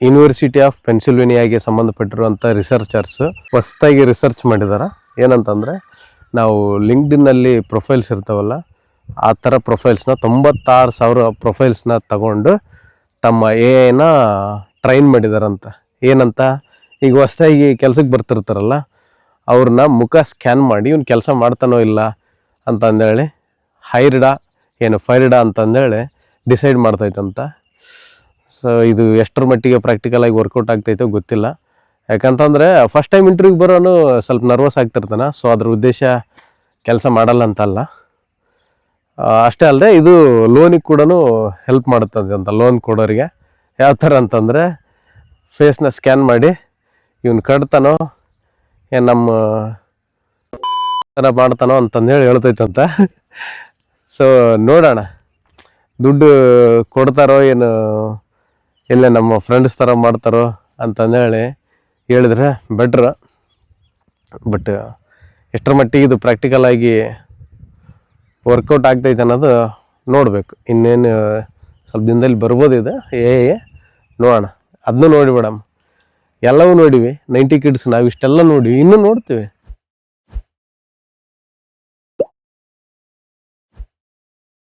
University of ಪೆನ್ಸಿಲ್ವೇನಿಯಾಗೆ ಸಂಬಂಧಪಟ್ಟಿರುವಂಥ researchers ಹೊಸದಾಗಿ research ಮಾಡಿದ್ದಾರೆ. ಏನಂತಂದರೆ, ನಾವು ಲಿಂಕ್ಡ್ಇನ್ನಲ್ಲಿ ಪ್ರೊಫೈಲ್ಸ್ ಇರ್ತಾವಲ್ಲ, ಆ ಥರ ಪ್ರೊಫೈಲ್ಸ್ನ 96,000 ಪ್ರೊಫೈಲ್ಸ್ನ ತಗೊಂಡು ತಮ್ಮ ಎಐನ ಟ್ರೈನ್ ಮಾಡಿದಾರಂತ. ಏನಂತ, ಈಗ ಹೊಸದಾಗಿ ಕೆಲ್ಸಕ್ಕೆ ಬರ್ತಿರ್ತಾರಲ್ಲ ಅವ್ರನ್ನ ಮುಖ ಸ್ಕ್ಯಾನ್ ಮಾಡಿ ಇವ್ನು ಕೆಲಸ ಮಾಡ್ತಾನೋ ಇಲ್ಲ ಅಂತಂದೇಳಿ ಹೈರ್ಡಾ ಏನು ಫೈರ್ಡಾ ಅಂತಂದೇಳಿ ಡಿಸೈಡ್ ಮಾಡ್ತೈತಂತ. ಸೊ ಇದು ಎಷ್ಟರ ಮಟ್ಟಿಗೆ ಪ್ರಾಕ್ಟಿಕಲಾಗಿ ವರ್ಕೌಟ್ ಆಗ್ತೈತೋ ಗೊತ್ತಿಲ್ಲ. ಯಾಕಂತಂದರೆ ಫಸ್ಟ್ ಟೈಮ್ ಇಂಟರ್ವ್ಯೂಗೆ ಬರೋನು ಸ್ವಲ್ಪ ನರ್ವಸ್ ಆಗ್ತಿರ್ತಾನೆ. ಸೊ ಅದ್ರ ಉದ್ದೇಶ ಕೆಲಸ ಮಾಡಲ್ಲ ಅಂತಲ್ಲ. ಅಷ್ಟೇ ಅಲ್ಲದೆ ಇದು ಲೋನಿಗೆ ಕೂಡ ಹೆಲ್ಪ್ ಮಾಡುತ್ತದೆ ಅಂತ. ಲೋನ್ ಕೊಡೋರಿಗೆ ಯಾವ ಥರ ಅಂತಂದರೆ, ಫೇಸ್ನ ಸ್ಕ್ಯಾನ್ ಮಾಡಿ ಇವನು ಕಟ್ತಾನೋ ಏನು ನಮ್ಮ ಮಾಡ್ತಾನೋ ಅಂತಂದೇಳಿ ಹೇಳ್ತೈತಂತ. ಸೊ ನೋಡೋಣ, ದುಡ್ಡು ಕೊಡ್ತಾರೋ ಏನು ಇಲ್ಲೇ ನಮ್ಮ ಫ್ರೆಂಡ್ಸ್ ಥರ ಮಾಡ್ತಾರೋ ಅಂತಂದೇಳಿ ಹೇಳಿದ್ರೆ ಬೆಟ್ರ್. ಬಟ್ ಎಷ್ಟರ ಮಟ್ಟಿಗೆ ಇದು ಪ್ರಾಕ್ಟಿಕಲಾಗಿ ವರ್ಕೌಟ್ ಆಗ್ತೈತೆ ಅನ್ನೋದು ನೋಡಬೇಕು. ಇನ್ನೇನು ಸ್ವಲ್ಪ ದಿನದಲ್ಲಿ ಬರ್ಬೋದು ಇದು ನೋಡೋಣ. ಅದನ್ನೂ ನೋಡಿಬಿಡಮ್. ಎಲ್ಲವೂ ನೋಡಿವಿ. 90 ಕಿಡ್ಸ್ ನಾವು ಇಷ್ಟೆಲ್ಲ ನೋಡಿವಿ, ಇನ್ನೂ ನೋಡ್ತೀವಿ.